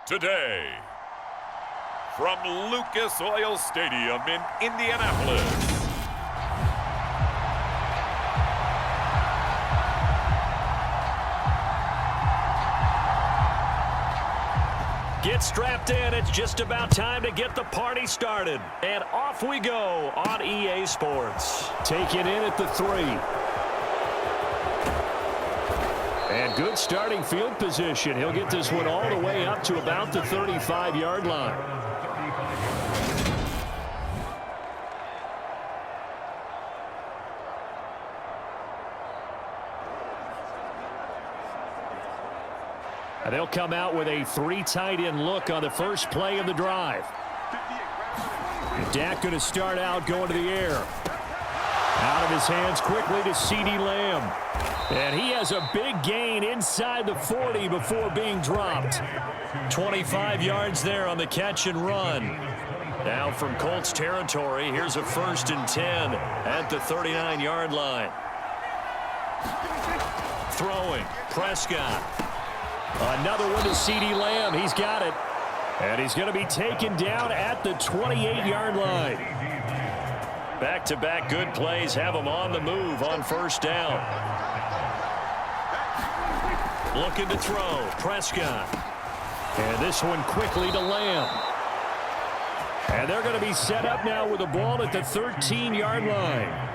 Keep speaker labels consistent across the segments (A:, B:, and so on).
A: today. From Lucas Oil Stadium in Indianapolis,
B: get strapped in. It's just about time to get the party started. And off we go on EA Sports. Take it in at the 3. And good starting field position. He'll get this one all the way up to about the 35-yard line. And they'll come out with a 3 tight end look on the first play of the drive. And Dak going to start out going to the air. Out of his hands quickly to CeeDee Lamb. And he has a big gain inside the 40 before being dropped. 25 yards there on the catch and run. Now from Colts territory, here's a 1st and 10 at the 39-yard line. Throwing, Prescott. Another one to CeeDee Lamb. He's got it. And he's going to be taken down at the 28-yard line. Back-to-back good plays have him on the move on 1st down. Looking to throw, Prescott. And this one quickly to Lamb. And they're going to be set up now with the ball at the 13-yard line.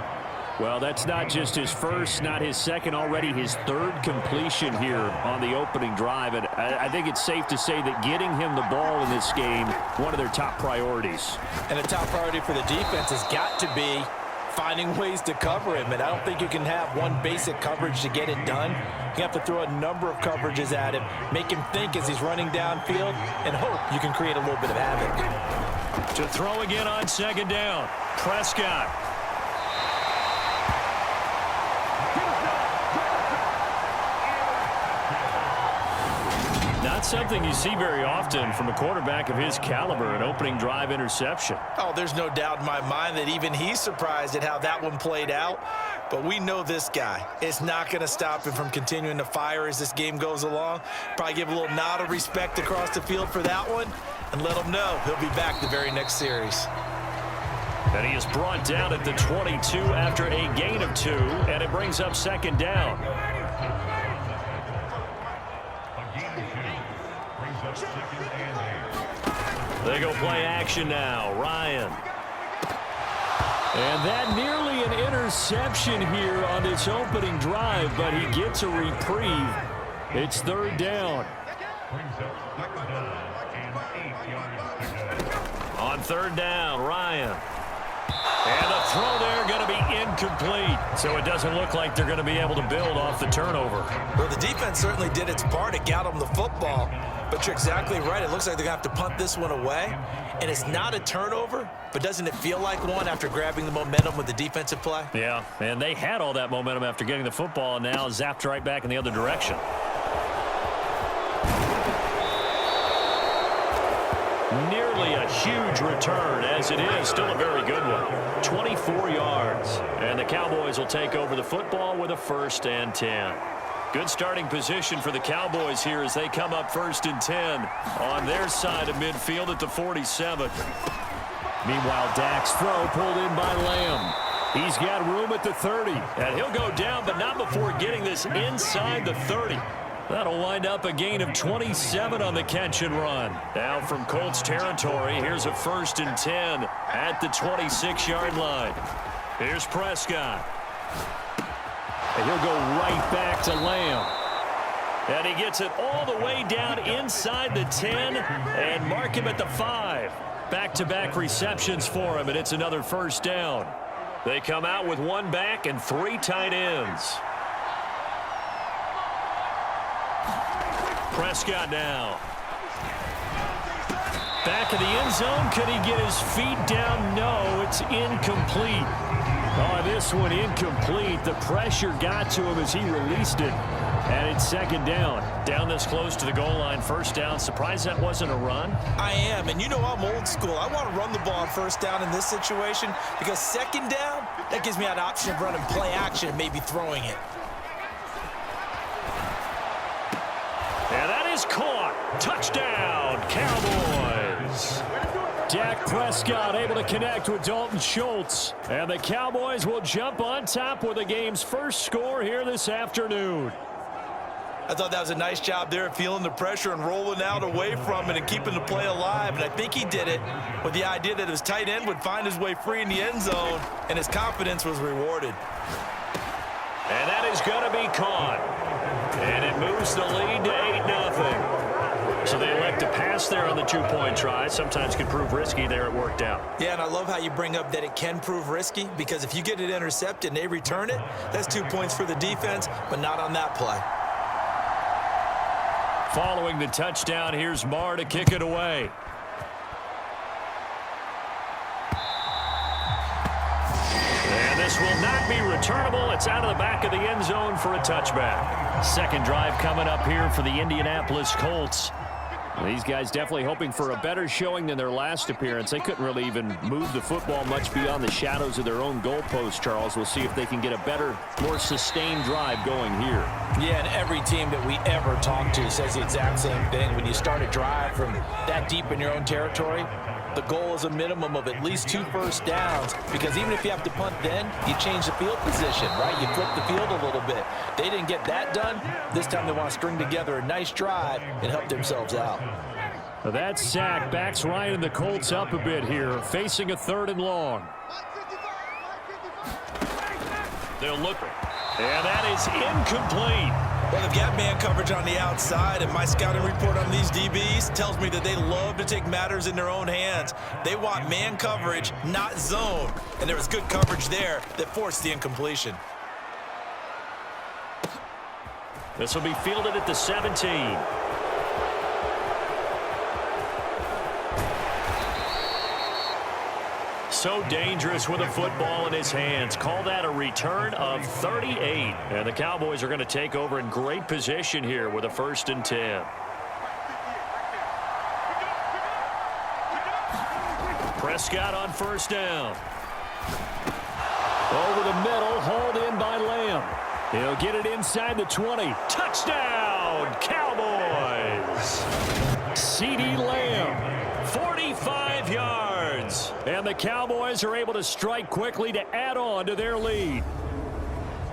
B: Well, that's not just his first, not his second, already his 3rd completion here on the opening drive. And I think it's safe to say that getting him the ball in this game, one of their top priorities.
C: And the top priority for the defense has got to be finding ways to cover him. And I don't think you can have one basic coverage to get it done. You have to throw a number of coverages at him, make him think as he's running downfield, and hope you can create a little bit of havoc.
B: To throw again on 2nd down, Prescott. Not something you see very often from a quarterback of his caliber, an opening drive interception.
C: Oh, there's no doubt in my mind that even he's surprised at how that one played out. But we know this guy. It's not going to stop him from continuing to fire as this game goes along. Probably give a little nod of respect across the field for that one and let him know he'll be back the very next series.
B: And he is brought down at the 22 after a gain of 2, and it brings up 2nd down. They go play action now. Ryan. And that nearly an interception here on this opening drive, but he gets a reprieve. It's 3rd down. On 3rd down, Ryan. And the throw there going to be incomplete. So it doesn't look like they're going to be able to build off the turnover.
C: Well, the defense certainly did its part to get them the football. But you're exactly right. It looks like they're going to have to punt this one away. And it's not a turnover, but doesn't it feel like one after grabbing the momentum with the defensive play?
B: Yeah, and they had all that momentum after getting the football, and now zapped right back in the other direction. Nearly a huge return, as it is still a very good one. 24 yards, and the Cowboys will take over the football with a 1st and 10. Good starting position for the Cowboys here as they come up 1st and 10 on their side of midfield at the 47. Meanwhile, Dak's throw pulled in by Lamb. He's got room at the 30, and he'll go down, but not before getting this inside the 30. That'll wind up a gain of 27 on the catch and run. Now from Colts territory, here's a 1st and 10 at the 26-yard line. Here's Prescott. And he'll go right back to Lamb. And he gets it all the way down inside the 10 and mark him at the 5. Back-to-back receptions for him, and it's another 1st down. They come out with 1 back and 3 tight ends. Prescott now. Back of the end zone. Could he get his feet down? No, it's incomplete. Oh, this one incomplete. The pressure got to him as he released it. And it's 2nd down. Down this close to the goal line. 1st down. Surprised that wasn't a run?
C: I am. And you know I'm old school. I want to run the ball on 1st down in this situation because 2nd down, that gives me an option of running play action and maybe throwing it.
B: And that is caught. Touchdown, Cowboys. Dak Prescott able to connect with Dalton Schultz. And the Cowboys will jump on top with the game's first score here this afternoon.
C: I thought that was a nice job there, feeling the pressure and rolling out away from it and keeping the play alive. And I think he did it with the idea that his tight end would find his way free in the end zone, and his confidence was rewarded.
B: And that is going to be caught. And it moves the lead to 8-0. So they elect to pass there on the two-point try. Sometimes can prove risky. There it worked out.
C: Yeah, and I love how you bring up that it can prove risky, because if you get it intercepted and they return it, that's 2 points for the defense, but not on that play.
B: Following the touchdown, here's Marr to kick it away. And this will not be returnable. It's out of the back of the end zone for a touchback. Second drive coming up here for the Indianapolis Colts. These guys definitely hoping for a better showing than their last appearance. They couldn't really even move the football much beyond the shadows of their own goalpost, Charles. We'll see if they can get a better, more sustained drive going here.
D: Yeah, and every team that we ever talk to says the exact same thing. When you start a drive from that deep in your own territory, the goal is a minimum of at least 2 first downs, because even if you have to punt then, you change the field position, right? You flip the field a little bit. They didn't get that done. This time they want to string together a nice drive and help themselves out.
B: That sack backs Ryan and the Colts up a bit here, facing a 3rd and long. They'll look, and that is incomplete.
C: Well, they've got man coverage on the outside, and my scouting report on these DBs tells me that they love to take matters in their own hands. They want man coverage, not zone, and there was good coverage there that forced the incompletion.
B: This will be fielded at the 17. So dangerous with a football in his hands. Call that a return of 38. And the Cowboys are going to take over in great position here with a 1st and 10. Prescott on 1st down. Over the middle, hauled in by Lamb. He'll get it inside the 20. Touchdown, Cowboys! CeeDee Lamb, 45 yards. And the Cowboys are able to strike quickly to add on to their lead.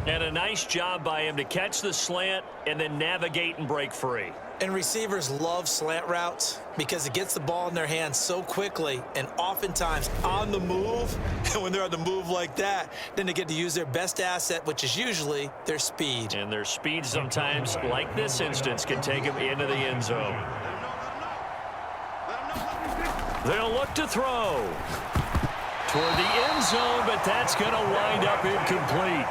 B: And a nice job by him to catch the slant and then navigate and break free.
C: And receivers love slant routes because it gets the ball in their hands so quickly and oftentimes on the move. And when they're on the move like that, then they get to use their best asset, which is usually their speed.
B: And their speed sometimes, like this instance, can take them into the end zone. They'll look to throw toward the end zone, but that's going to wind up incomplete.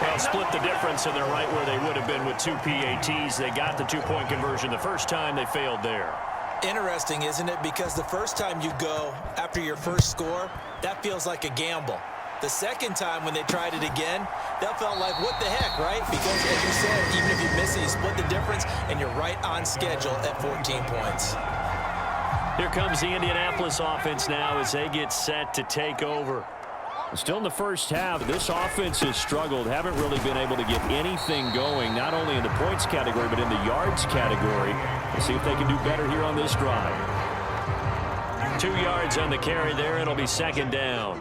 B: Well, split the difference, and they're right where they would have been with 2 PATs. They got the 2-point conversion the first time. They failed there.
C: Interesting, isn't it? Because the first time you go after your first score, that feels like a gamble. The second time when they tried it again, that felt like, what the heck, right? Because, as you said, even if you miss it, you split the difference, and you're right on schedule at 14 points.
B: Here comes the Indianapolis offense now as they get set to take over. Still in the first half, this offense has struggled. Haven't really been able to get anything going, not only in the points category, but in the yards category. We'll see if they can do better here on this drive. 2 yards on the carry there. It'll be 2nd down.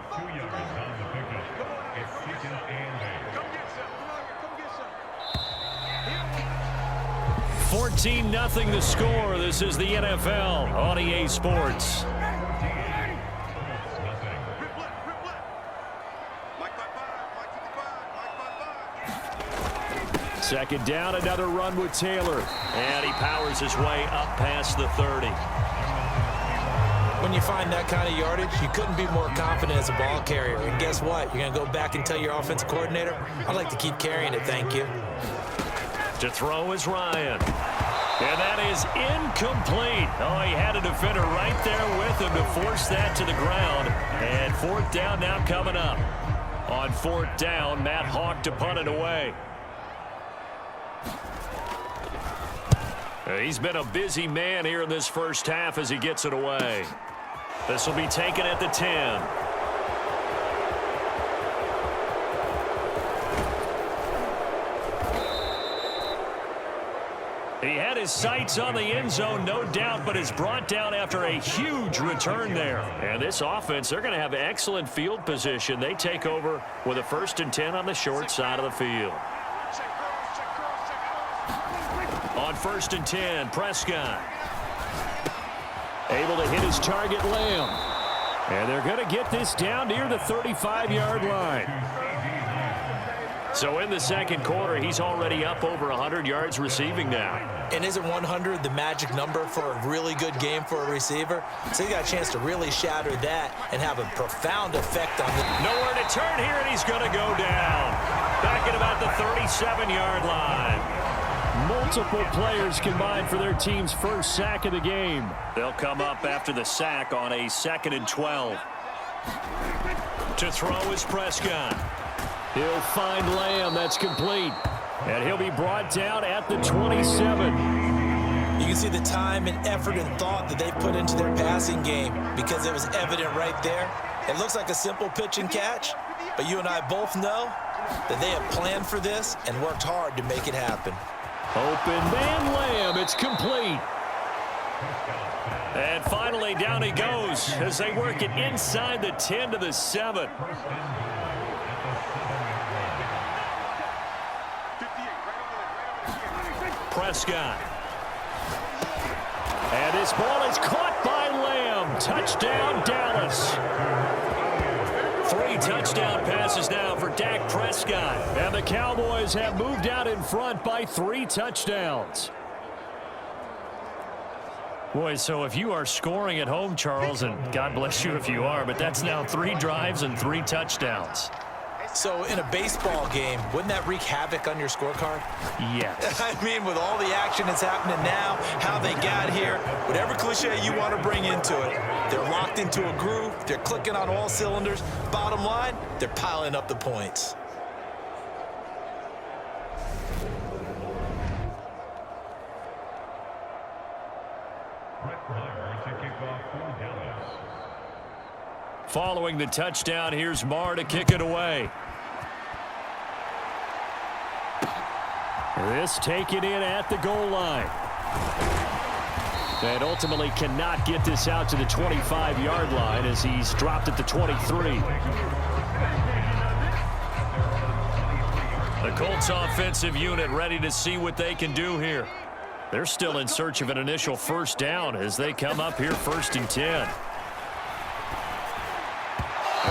B: $14-0 the score. This is the NFL on EA Sports. Second down, another run with Taylor. And he powers his way up past the 30.
C: When you find that kind of yardage, you couldn't be more confident as a ball carrier. And guess what? You're going to go back and tell your offensive coordinator, I'd like to keep carrying it, thank you.
B: To throw is Ryan. And that is incomplete. Oh, he had a defender right there with him to force that to the ground. And 4th down now coming up. On 4th down, Matt Hawk to punt it away. He's been a busy man here in this first half as he gets it away. This will be taken at the 10. He had got his sights on the end zone, no doubt, but is brought down after a huge return there. And this offense, they're going to have excellent field position. They take over with a 1st and 10 on the short side of the field. On 1st and 10, Prescott. Able to hit his target, Lamb. And they're going to get this down near the 35-yard line. So in the second quarter, he's already up over 100 yards receiving now.
C: And isn't 100 the magic number for a really good game for a receiver? So he got a chance to really shatter that and have a profound effect on it.
B: Nowhere to turn here, and he's going to go down. Back at about the 37-yard line. Multiple players combined for their team's first sack of the game. They'll come up after the sack on a 2nd and 12. To throw is Prescott. He'll find Lamb. That's complete. And he'll be brought down at the 27.
C: You can see the time and effort and thought that they put into their passing game because it was evident right there. It looks like a simple pitch and catch, but you and I both know that they have planned for this and worked hard to make it happen.
B: Open man Lamb. It's complete. And finally down he goes as they work it inside the 10 to the 7. Prescott. And his ball is caught by Lamb. Touchdown, Dallas. 3 touchdown passes now for Dak Prescott. And the Cowboys have moved out in front by 3 touchdowns. Boy, so if you are scoring at home, Charles, and God bless you if you are, but that's now 3 drives and 3 touchdowns.
C: So in a baseball game, wouldn't that wreak havoc on your scorecard?
B: Yes.
C: I mean, with all the action that's happening now, how they got here, whatever cliche you want to bring into it, they're locked into a groove, they're clicking on all cylinders. Bottom line, they're piling up the points.
B: Following the touchdown, here's Marr to kick it away. This taken in at the goal line. And ultimately cannot get this out to the 25-yard line as he's dropped at the 23. The Colts offensive unit ready to see what they can do here. They're still in search of an initial first down as they come up here 1st and 10.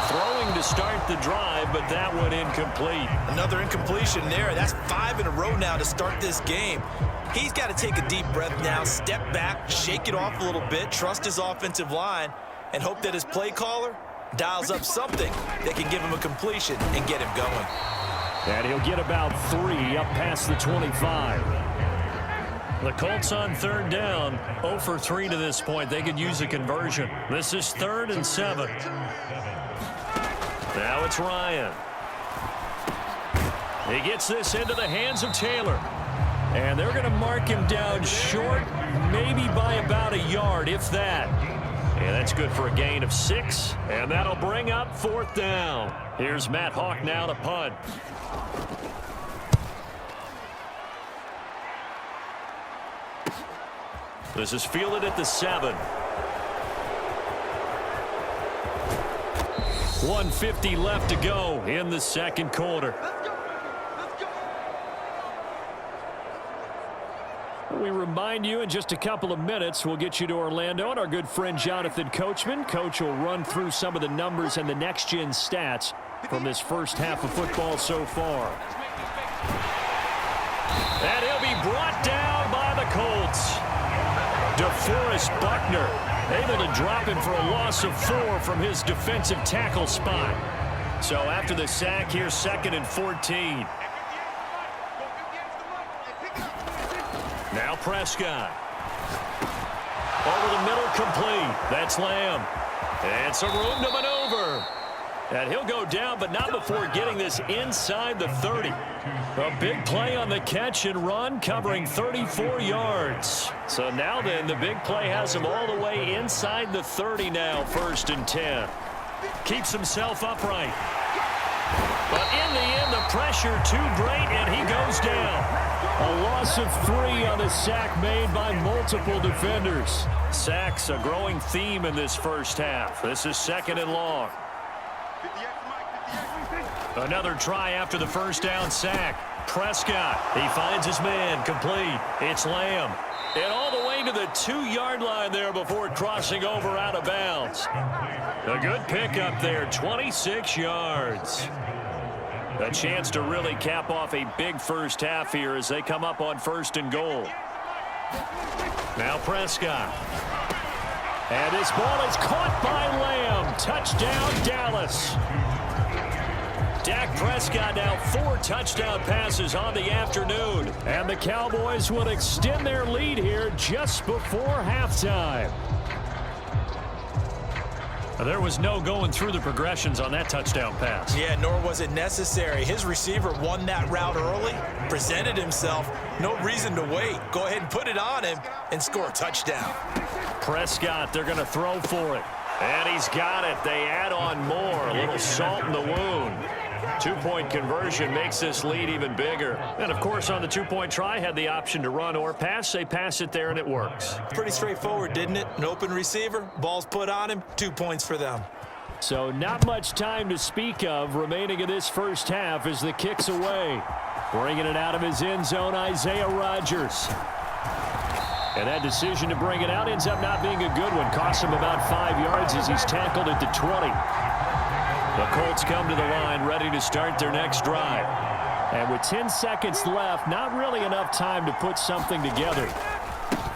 B: Throwing to start the drive, but that one incomplete.
C: Another incompletion there. That's 5 in a row now to start this game. He's got to take a deep breath now, step back, shake it off a little bit, trust his offensive line, and hope that his play caller dials up something that can give him a completion and get him going.
B: And he'll get about 3 up past the 25. The Colts on 3rd down, 0 for 3 to this point. They could use a conversion. This is 3rd and 7. Now it's Ryan. He gets this into the hands of Taylor. And they're going to mark him down short, maybe by about a yard, if that. And that's good for a gain of 6. And that'll bring up 4th down. Here's Matt Hawk now to punt. This is fielded at the 7. 1:50 left to go in the second quarter. We remind you in just a couple of minutes we'll get you to Orlando and our good friend Jonathan Coachman. Coach will run through some of the numbers and the next-gen stats from this first half of football so far. And he'll be brought down by the Colts. DeForest Buckner able to drop him for a loss of 4 from his defensive tackle spot. So after the sack, here's 2nd and 14. Now Prescott. Over the middle, complete. That's Lamb. And some room to maneuver. And he'll go down, but not before getting this inside the 30. A big play on the catch and run, covering 34 yards. So now then, the big play has him all the way inside the 30 now, 1st and 10. Keeps himself upright. But in the end, the pressure too great, and he goes down. A loss of 3 on the sack made by multiple defenders. Sacks a growing theme in this first half. This is 2nd and long. Another try after the first down sack. Prescott, he finds his man, complete. It's Lamb. And all the way to the 2-yard line there before crossing over out of bounds. A good pickup there, 26 yards. A chance to really cap off a big first half here as they come up on 1st and goal. Now Prescott. And this ball is caught by Lamb. Touchdown, Dallas. Dak Prescott now 4 touchdown passes on the afternoon. And the Cowboys will extend their lead here just before halftime. There was no going through the progressions on that touchdown pass.
C: Yeah, nor was it necessary. His receiver won that route early, presented himself. No reason to wait. Go ahead and put it on him and score a touchdown.
B: Prescott, they're going to throw for it. And he's got it. They add on more. A little salt in the wound. 2-point conversion makes this lead even bigger. And, of course, on the 2-point try, had the option to run or pass. They pass it there, and it works.
C: Pretty straightforward, didn't it? An open receiver, ball's put on him, 2 points for them.
B: So not much time to speak of remaining in this first half as the kick's away. Bringing it out of his end zone, Isaiah Rodgers. And that decision to bring it out ends up not being a good one. Costs him about 5 yards as he's tackled at the 20. The Colts come to the line ready to start their next drive. And with 10 seconds left, not really enough time to put something together.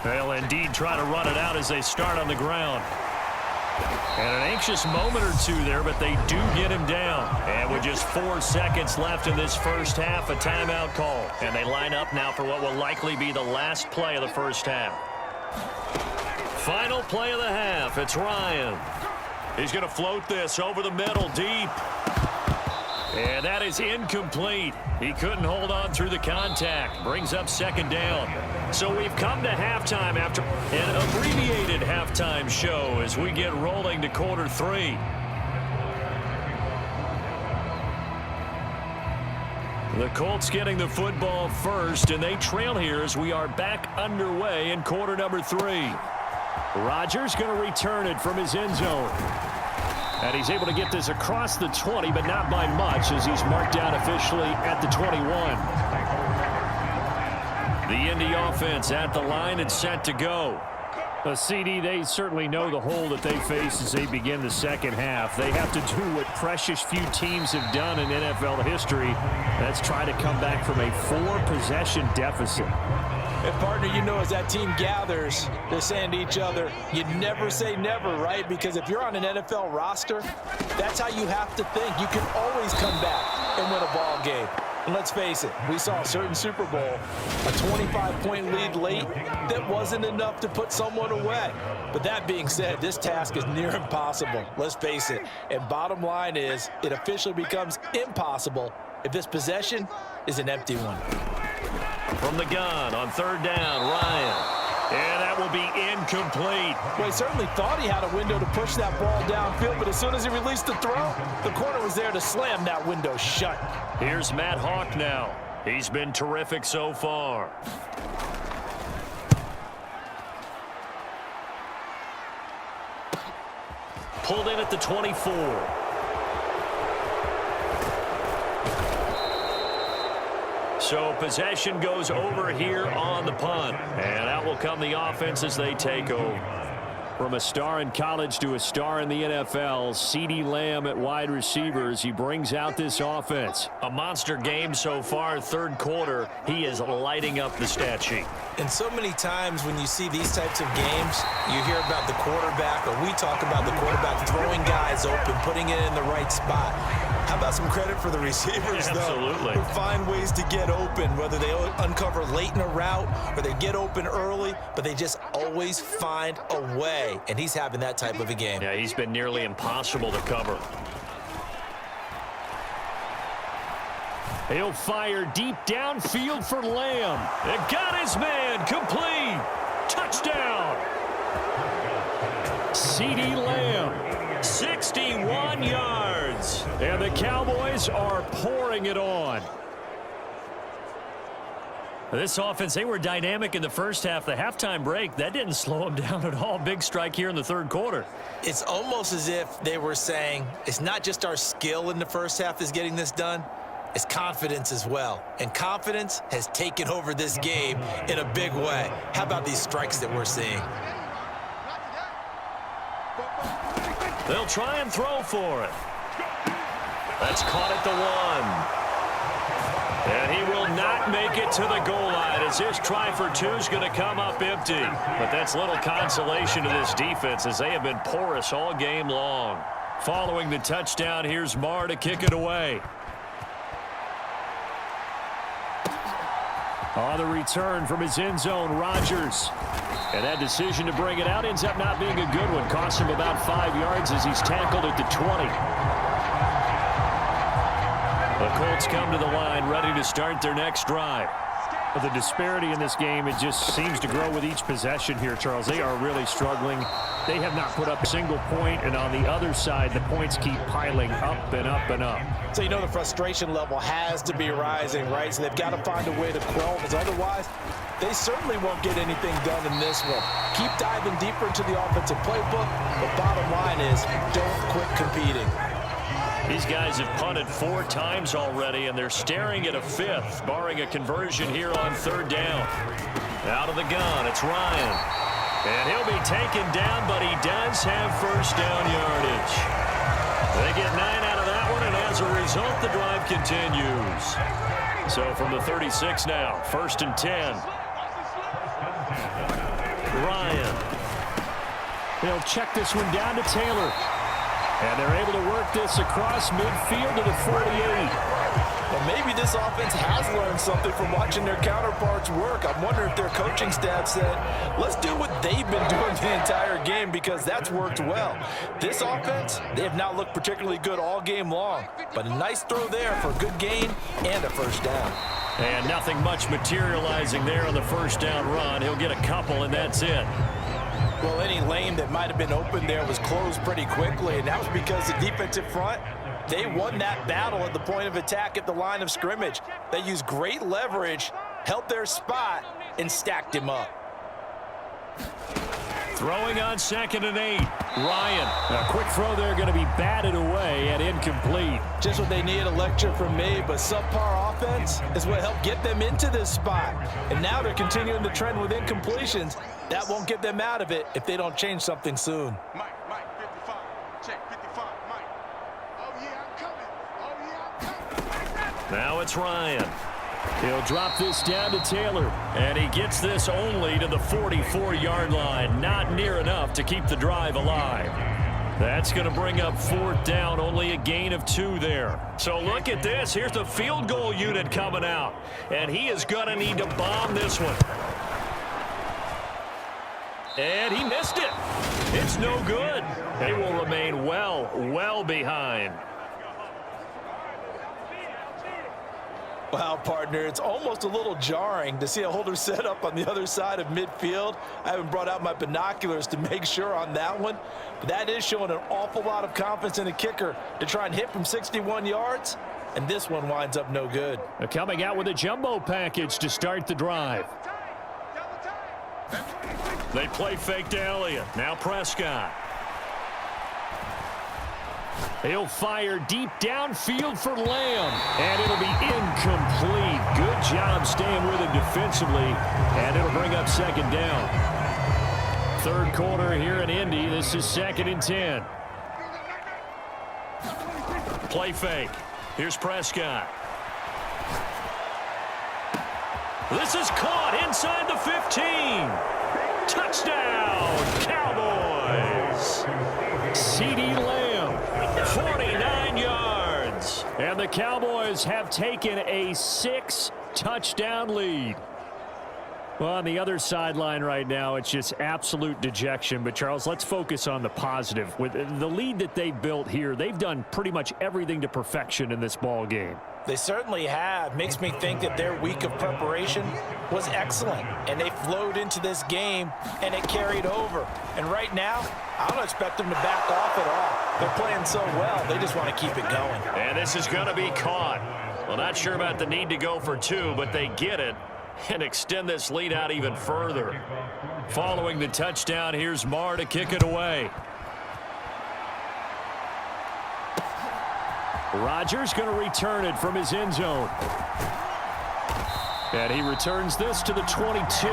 B: They'll indeed try to run it out as they start on the ground. And an anxious moment or two there, but they do get him down. And with just 4 seconds left in this first half, a timeout call. And they line up now for what will likely be the last play of the first half. Final play of the half. It's Ryan. He's going to float this over the middle, deep. And that is incomplete. He couldn't hold on through the contact. Brings up 2nd down. So we've come to halftime after an abbreviated halftime show as we get rolling to quarter 3. The Colts getting the football first, and they trail here as we are back underway in quarter number 3. Rodgers going to return it from his end zone. And he's able to get this across the 20, but not by much as he's marked down officially at the 21. The Indy offense at the line and set to go. CD, they certainly know the hole that they face as they begin the second half. They have to do what precious few teams have done in NFL history. That's try to come back from a 4-possession deficit.
C: And, partner, you know, as that team gathers, they're saying to each other, you never say never, right? Because if you're on an NFL roster, that's how you have to think. You can always come back and win a ball game. And let's face it, we saw a certain Super Bowl, a 25-point lead late that wasn't enough to put someone away. But that being said, this task is near impossible. Let's face it. And bottom line is, it officially becomes impossible if this possession is an empty one.
B: From the gun on 3rd down, Ryan. And that will be incomplete.
C: Well, he certainly thought he had a window to push that ball downfield, but as soon as he released the throw, the corner was there to slam that window shut.
B: Here's Matt Hawk now. He's been terrific so far. Pulled in at the 24. So possession goes over here on the punt. And out will come the offense as they take over. From a star in college to a star in the NFL, CeeDee Lamb at wide receivers. He brings out this offense. A monster game so far, 3rd quarter. He is lighting up the stat sheet.
C: And so many times when you see these types of games, you hear about the quarterback, or we talk about the quarterback throwing guys open, putting it in the right spot. How about some credit for the receivers, though?
B: Absolutely.
C: Who find ways to get open, whether they uncover late in a route or they get open early, but they just always find a way. And he's having that type of a game.
B: Yeah, he's been nearly impossible to cover. He'll fire deep downfield for Lamb. It got his man. Complete. Touchdown. CeeDee Lamb. 61 yards. yards. And the Cowboys are pouring it on. This offense, they were dynamic in the first half. The halftime break, that didn't slow them down at all. Big strike here in the third quarter.
C: It's almost as if they were saying, it's not just our skill in the first half that's getting this done, it's confidence as well. And confidence has taken over this game in a big way. How about these strikes that we're seeing?
B: They'll try and throw for it. That's caught at the 1. And he will not make it to the goal line as his try for 2 is going to come up empty. But that's little consolation to this defense as they have been porous all game long. Following the touchdown, here's Marr to kick it away. On the return from his end zone, Rodgers. And that decision to bring it out ends up not being a good one. Cost him about 5 yards as he's tackled at the 20. The Colts come to the line ready to start their next drive.
E: The disparity in this game, it just seems to grow with each possession here, Charles. They are really struggling. They have not put up a single point, and on the other side, the points keep piling up and up and up.
C: So you know the frustration level has to be rising, right? So they've got to find a way to quell, because otherwise they certainly won't get anything done in this one. Keep diving deeper into the offensive playbook. The bottom line is don't quit competing.
B: These guys have punted 4 times already, and they're staring at a 5th, barring a conversion here on 3rd down. Out of the gun, it's Ryan. And he'll be taken down, but he does have first down yardage. They get 9 out of that one, and as a result, the drive continues. So from the 36 now, 1st and 10. Ryan.
E: They'll check this one down to Taylor. And they're able to work this across midfield to the 48.
C: Well, maybe this offense has learned something from watching their counterparts work. I'm wondering if their coaching staff said, let's do what they've been doing the entire game, because that's worked well. This offense, they have not looked particularly good all game long. But a nice throw there for a good gain and a first down.
B: And nothing much materializing there on the first down run. He'll get a couple, and that's it.
C: Well, any lane that might have been open there was closed pretty quickly, and that was because the defensive front, they won that battle at the point of attack at the line of scrimmage. They used great leverage, held their spot, and stacked him up.
B: Throwing on 2nd and 8. Ryan.
E: A quick throw there going to be batted away and incomplete.
C: Just what they need, a lecture from me, but subpar offense is what helped get them into this spot. And now they're continuing the trend with incompletions. That won't get them out of it if they don't change something soon.
F: Mike, 55. Check 55, Mike. Oh, yeah, I'm coming. Oh, yeah, I'm coming.
B: Now it's Ryan. He'll drop this down to Taylor. And he gets this only to the 44-yard line. Not near enough to keep the drive alive. That's going to bring up 4th down. Only a gain of 2 there. So look at this. Here's the field goal unit coming out. And he is going to need to bomb this one. And he missed it. It's no good. They will remain well behind.
C: Wow, partner, it's almost a little jarring to see a holder set up on the other side of midfield. I haven't brought out my binoculars to make sure on that one, but that is showing an awful lot of confidence in the kicker to try and hit from 61 yards, and this one winds up no good.
E: They're coming out with a jumbo package to start the drive.
B: They play fake to Elliott. Now Prescott.
E: He'll fire deep downfield for Lamb. And it'll be incomplete. Good job staying with him defensively. And it'll bring up 2nd down. 3rd quarter here in Indy. This is 2nd and 10.
B: Play fake. Here's Prescott. This is caught inside the 15. Touchdown, Cowboys.
E: CeeDee Lamb.
B: 49 yards.
E: And the Cowboys have taken a 6-touchdown lead. Well, on the other sideline right now, it's just absolute dejection. But, Charles, let's focus on the positive. With the lead that they built here, they've done pretty much everything to perfection in this ball game.
D: They certainly have. Makes me think that their week of preparation was excellent. And they flowed into this game, and it carried over. And right now, I don't expect them to back off at all. They're playing so well, they just want to keep it going.
B: And this is going to be caught. Well, not sure about the need to go for two, but they get it and extend this lead out even further. Following the touchdown, here's Marr to kick it away. Rodgers going to return it from his end zone. And he returns this to the 22.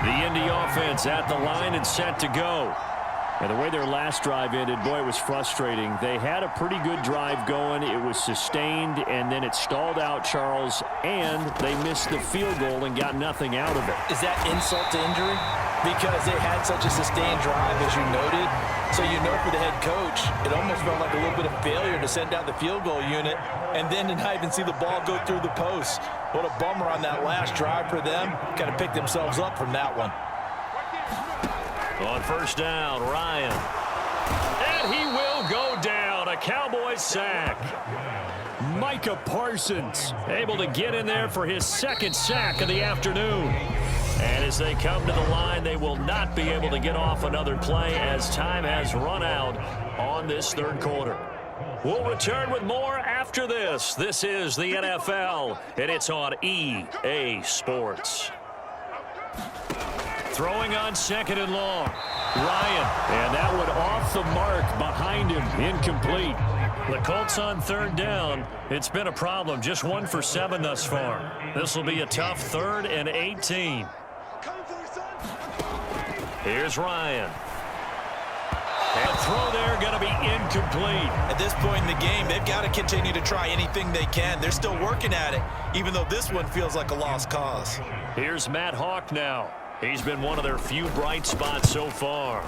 B: The Indy offense at the line and set to go. And the way their last drive ended, boy, it was frustrating. They had a pretty good drive going. It was sustained, and then it stalled out, Charles, and they missed the field goal and got nothing out of it.
D: Is that insult to injury? Because they had such a sustained drive, as you noted. So you know for the head coach, it almost felt like a little bit of failure to send down the field goal unit and then to not even see the ball go through the post. What a bummer on that last drive for them. Kind of picked themselves up from that one.
B: On first down, Ryan. And he will go down. A Cowboys sack. Micah Parsons able to get in there for his second sack of the afternoon. And as they come to the line, they will not be able to get off another play as time has run out on this third quarter. We'll return with more after this. This is the NFL, and it's on EA Sports. Throwing on second and long. Ryan. And that one off the mark behind him. Incomplete. The Colts on third down. It's been a problem. Just 1 for 7 thus far. This will be a tough 3rd and 18. Here's Ryan. And the throw there going to be incomplete.
C: At this point in the game, they've got to continue to try anything they can. They're still working at it, even though this one feels like a lost cause.
B: Here's Matt Hawk now. He's been one of their few bright spots so far.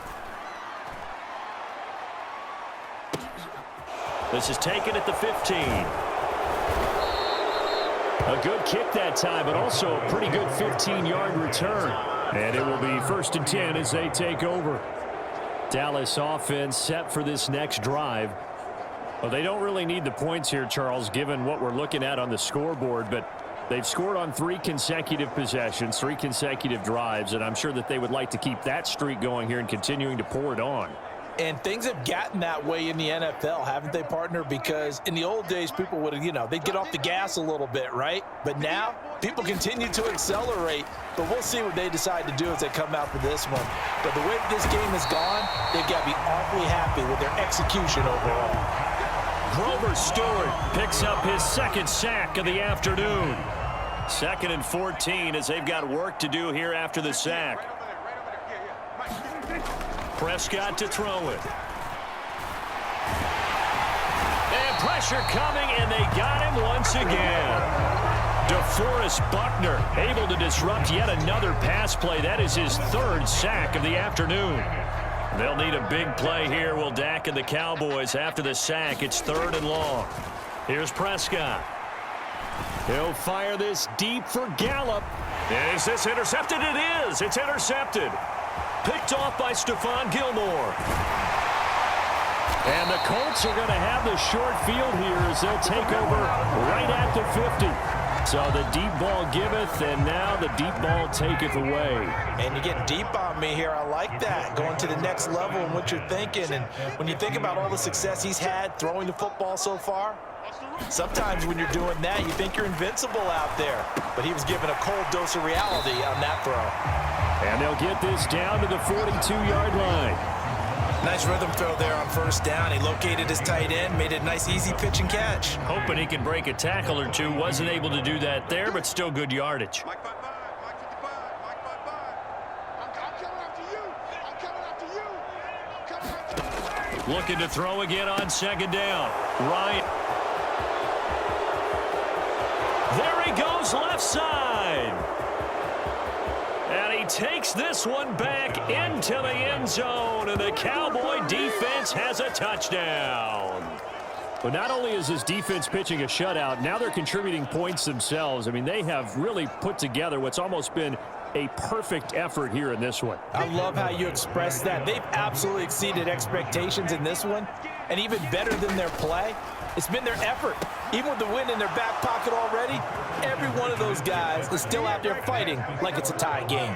B: This is taken at the 15. A good kick that time, but also a pretty good 15-yard return. And it will be 1st and 10 as they take over. Dallas offense set for this next drive. Well, they don't really need the points here, Charles, given what we're looking at on the scoreboard, but they've scored on 3 consecutive possessions, 3 consecutive drives, and I'm sure that they would like to keep that streak going here and continuing to pour it on.
D: And things have gotten that way in the NFL, haven't they, partner? Because in the old days, people would, they'd get off the gas a little bit, right? But now, people continue to accelerate. But we'll see what they decide to do as they come out for this one. But the way this game has gone, they've got to be awfully happy with their execution overall.
B: Grover Stewart picks up his 2nd sack of the afternoon. 2nd and 14 as they've got work to do here after the sack. Prescott to throw it. And pressure coming, and they got him once again. DeForest Buckner able to disrupt yet another pass play. That is his 3rd sack of the afternoon. They'll need a big play here, will Dak and the Cowboys. After the sack, it's 3rd and long. Here's Prescott. He'll fire this deep for Gallup. Is this intercepted? It is. It's intercepted. Picked off by Stephon Gilmore. And the Colts are going to have the short field here as they'll take over right at the 50. So the deep ball giveth, and now the deep ball taketh away.
C: And you get deep on me here. I like that. Going to the next level and what you're thinking. And when you think about all the success he's had throwing the football so far, sometimes when you're doing that, you think you're invincible out there. But he was given a cold dose of reality on that throw.
B: And they'll get this down to the 42-yard line.
C: Nice rhythm throw there on first down. He located his tight end, made it a nice, easy pitch and catch.
B: Hoping he could break a tackle or two. Wasn't able to do that there, but still good yardage.
F: Mike 55, Mike 55, Mike 55. I'm coming after you. I'm coming after you. I'm coming after you.
B: Looking to throw again on 2nd down. Ryan. There he goes, left side. And he takes this one back into the end zone, and the Cowboy defense has a touchdown. But not only is this defense pitching a shutout, now they're contributing points themselves. I mean, they have really put together what's almost been
E: a perfect effort here in this one.
D: I love how you express that. They've absolutely exceeded expectations in this one, and even better than their play, it's been their effort. Even with the win in their back pocket already, every one of those guys is still out there fighting like it's a tie game.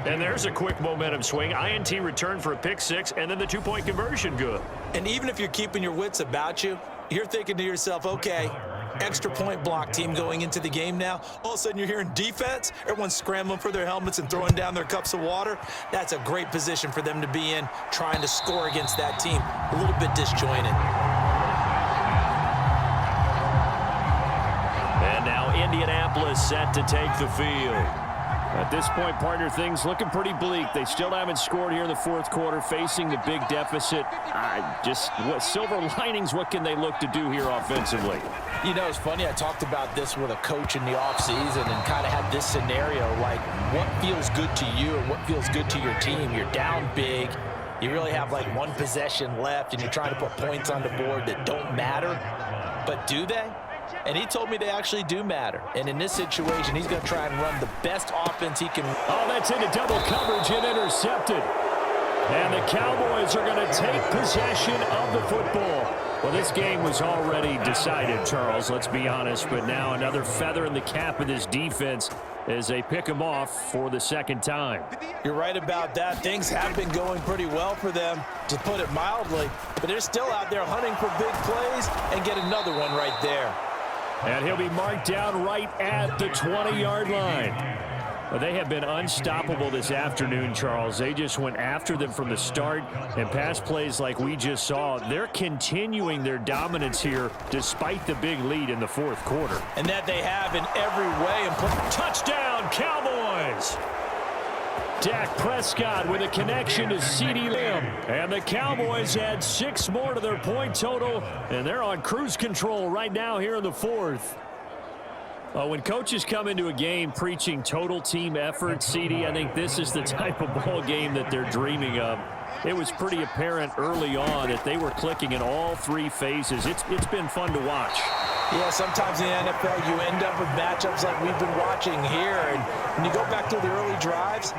B: And there's a quick momentum swing. INT return for a pick six, and then the two-point conversion good.
C: And even if you're keeping your wits about you, you're thinking to yourself, okay, extra point block team going into the game now. All of a sudden you're hearing defense. Everyone's scrambling for their helmets and throwing down their cups of water. That's a great position for them to be in, trying to score against that team. A little bit disjointed.
B: And now Indianapolis set to take the field.
E: At this point, partner, things looking pretty bleak. They still haven't scored here in the fourth quarter, facing the big deficit. What silver linings, what can they look to do here offensively?
D: You know, it's funny, I talked about this with a coach in the offseason and kind of had this scenario, like what feels good to you and what feels good to your team. You're down big. You really have like one possession left, and you're trying to put points on the board that don't matter. But do they? And he told me they actually do matter. And in this situation, he's going to try and run the best offense he can.
E: Oh, that's into double coverage and intercepted. And the Cowboys are going to take possession of the football. Well, this game was already decided, Charles, let's be honest. But now another feather in the cap of this defense as they pick them off for the second time.
D: You're right about that. Things have been going pretty well for them, to put it mildly. But they're still out there hunting for big plays and get another one right there.
E: And he'll be marked down right at the 20-yard line. Well, they have been unstoppable this afternoon, Charles. They just went after them from the start, and pass plays like we just saw, they're continuing their dominance here despite the big lead in the fourth quarter.
D: And that they have in every way. And
E: touchdown, Cowboys! Dak Prescott with a connection to CeeDee Lamb. And the Cowboys add 6 more to their point total, and they're on cruise control right now here in the fourth. When coaches come into a game preaching total team effort, CD, I think this is the type of ball game that they're dreaming of. It was pretty apparent early on that they were clicking in all 3 phases. It's been fun to watch.
D: Yeah, sometimes in the NFL you end up with matchups like we've been watching here. And when you go back to the early drives,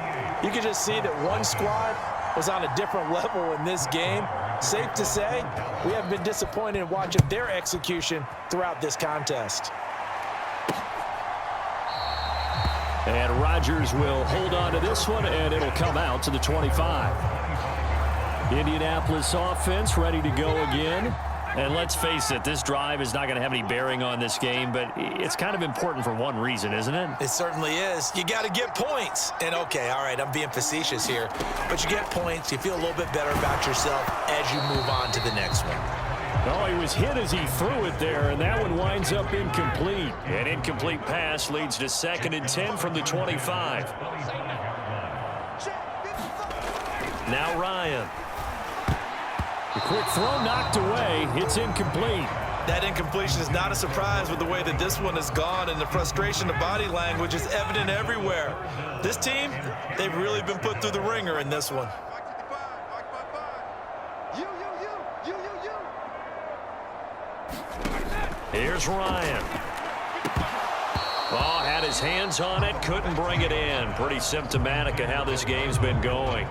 D: you can just see that one squad was on a different level in this game. Safe to say, we haven't been disappointed in watching their execution throughout this contest.
E: And Rodgers will hold on to this one, and it'll come out to the 25. Indianapolis offense ready to go again.
B: And let's face it, this drive is not going to have any bearing on this game, but it's kind of important for one reason, isn't it?
C: It certainly is. You got to get points. And, okay, all right, I'm being facetious here. But you get points. You feel a little bit better about yourself as you move on to the next one.
E: Oh, he was hit as he threw it there, and that one winds up incomplete.
B: An incomplete pass leads to 2nd and 10 from the 25. Now Ryan.
E: The quick throw knocked away. It's incomplete.
C: That incompletion is not a surprise with the way that this one has gone, and the frustration of body language is evident everywhere. This team, they've really been put through the ringer in this one.
B: Here's Ryan. Oh, had his hands on it, couldn't bring it in. Pretty symptomatic of how this game's been going.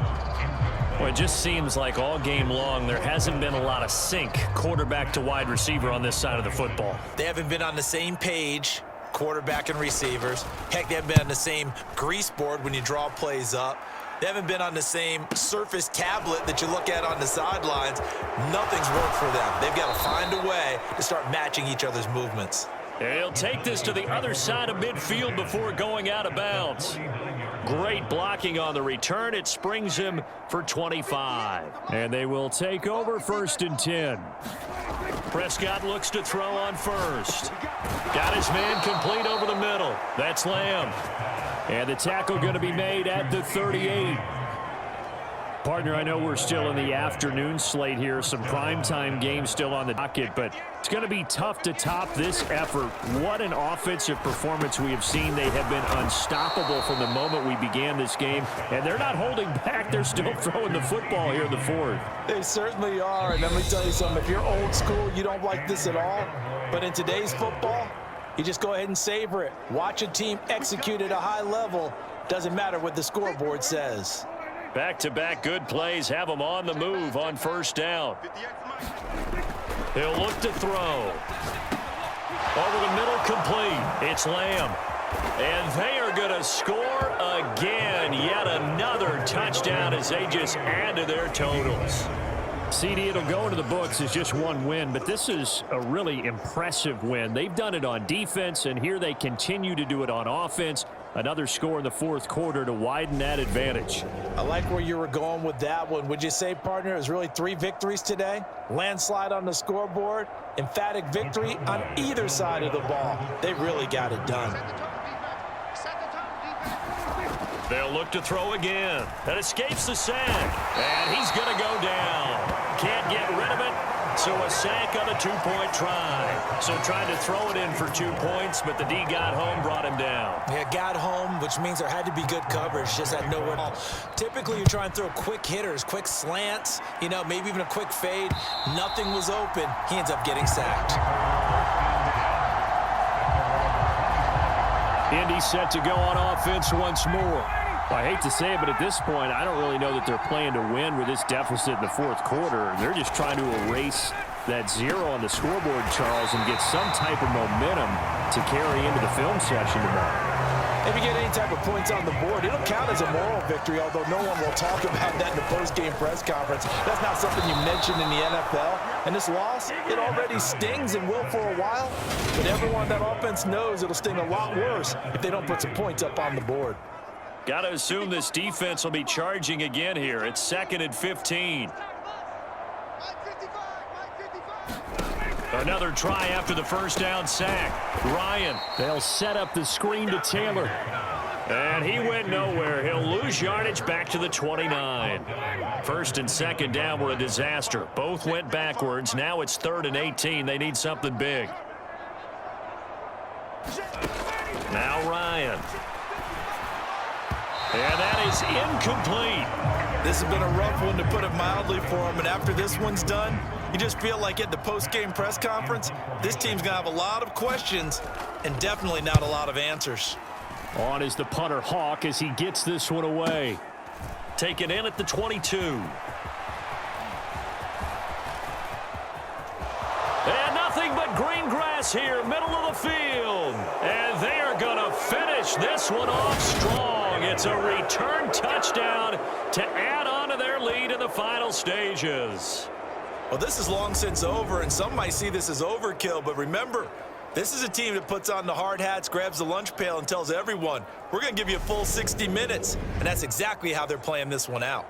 B: Well, it just seems like all game long there hasn't been a lot of sync quarterback to wide receiver on this side of the football.
C: They haven't been on the same page, quarterback and receivers. Heck, they haven't been on the same grease board when you draw plays up. They haven't been on the same surface tablet that you look at on the sidelines. Nothing's worked for them. They've got to find a way to start matching each other's movements.
B: He'll take this to the other side of midfield before going out of bounds. Great blocking on the return. It springs him for 25.
E: And they will take over 1st and 10.
B: Prescott looks to throw on first. Got his man complete over the middle. That's Lamb.
E: And the tackle going to be made at the 38. Partner, I know we're still in the afternoon slate here. Some primetime games still on the docket, but it's going to be tough to top this effort. What an offensive performance we have seen. They have been unstoppable from the moment we began this game, and they're not holding back. They're still throwing the football here in the fourth.
D: They certainly are, and let me tell you something. If you're old school, you don't like this at all. But in today's football, you just go ahead and savor it. Watch a team execute at a high level
C: Doesn't matter what the scoreboard says.
B: Back-to-back good plays have him on the move on first down. He'll look to throw. Over the middle, complete. It's Lamb. And they are going to score again. Yet another touchdown as they just add to their totals.
E: CD, it'll go into the books as just one win, but this is a really impressive win. They've done it on defense, and here they continue to do it on offense. Another score in the fourth quarter to widen that advantage.
C: I like where you were going with that one. Would you say, partner, it was really 3 victories today? Landslide on the scoreboard, emphatic victory on either side of the ball. They really got it done.
B: They'll look to throw again. That escapes the sack. And he's going to go down. Can't get rid of it. So a sack on a 2-point try. So trying to throw it in for 2 points, but the D got home, brought him down.
C: Yeah, got home, which means there had to be good coverage. Just had nowhere. Typically, you try and throw quick hitters, quick slants, you know, maybe even a quick fade. Nothing was open. He ends up getting sacked.
E: Indy set to go on offense once more. I hate to say it, but at this point, I don't really know that they're playing to win with this deficit in the fourth quarter. They're just trying to erase that 0 on the scoreboard, Charles, and get some type of momentum to carry into the film session tomorrow.
C: If you get any type of points on the board, it'll count as a moral victory, although no one will talk about that in the post-game press conference. That's not something you mentioned in the NFL. And this loss, it already stings and will for a while. But everyone on that offense knows it'll sting a lot worse if they don't put some points up on the board.
B: Got to assume this defense will be charging again here. It's 2nd and 15. Another try after the first down sack. Ryan.
E: They'll set up the screen to Taylor.
B: And he went nowhere. He'll lose yardage back to the 29. First and second down were a disaster. Both went backwards. Now it's 3rd and 18. They need something big. Now Ryan. And that is incomplete.
C: This has been a rough one, to put it mildly, for him. And after this one's done, you just feel like at the post-game press conference, this team's going to have a lot of questions and definitely not a lot of answers.
E: On is the punter, Hawk, as he gets this one away.
B: Taken in at the 22. And nothing but green grass here, middle of the field. And they are going to finish this one off strong. It's a return touchdown to add on to their lead in the final stages.
C: Well, this is long since over, and some might see this as overkill, but remember, this is a team that puts on the hard hats, grabs the lunch pail, and tells everyone, we're going to give you a full 60 minutes, and that's exactly how they're playing this one out.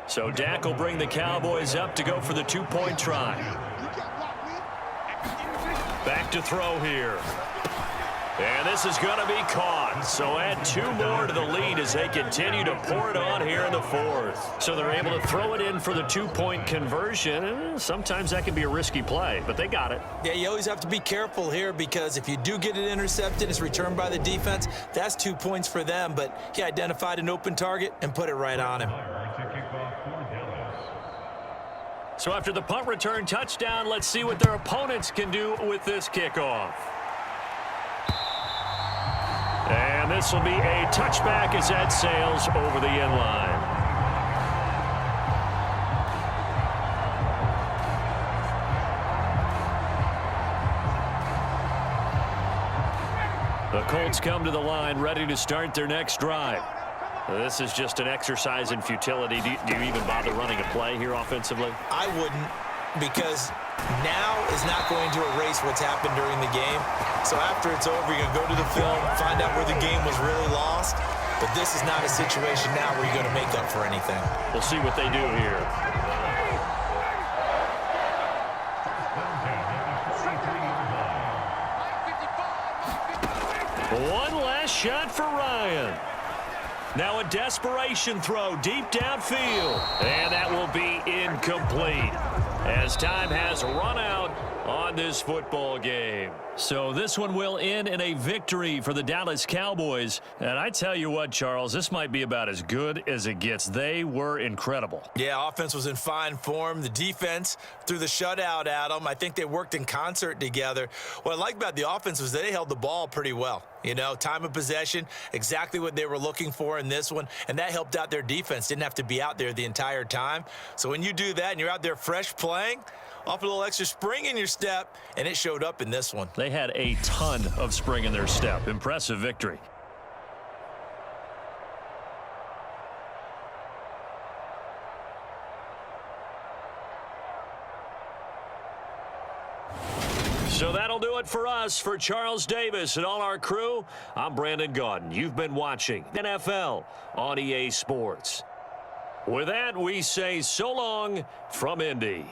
B: So Dak will bring the Cowboys up to go for the 2-point try. Back to throw here. And this is going to be caught. So add 2 more to the lead as they continue to pour it on here in the fourth. So they're able to throw it in for the 2-point conversion. Sometimes that can be a risky play, but they got it.
C: Yeah, you always have to be careful here, because if you do get it intercepted, it's returned by the defense, that's 2 points for them. But he identified an open target and put it right on him.
B: So after the punt return touchdown, let's see what their opponents can do with this kickoff. And this will be a touchback as that sails over the end line. The Colts come to the line ready to start their next drive. This is just an exercise in futility. Do you even bother running a play here offensively?
C: I wouldn't, because now is not going to erase what's happened during the game. So after it's over, you're going to go to the film, find out where the game was really lost. But this is not a situation now where you're going to make up for anything.
B: We'll see what they do here. One last shot for Ryan. Now a desperation throw deep downfield. And that will be incomplete, as time has run out on this football game. So this one will end in a victory for the Dallas Cowboys. And I tell you what, Charles, this might be about as good as it gets. They were incredible.
C: Yeah, offense was in fine form. The defense threw the shutout at them. I think they worked in concert together. What I like about the offense was they held the ball pretty well. You know, time of possession, exactly what they were looking for in this one, and that helped out their defense. Didn't have to be out there the entire time. So when you do that and you're out there fresh playing, off a little extra spring in your step, and it showed up in this one.
B: They had a ton of spring in their step. Impressive victory. So that'll do it for us. For Charles Davis and all our crew, I'm Brandon Gaudin. You've been watching NFL on EA Sports. With that, we say so long from Indy.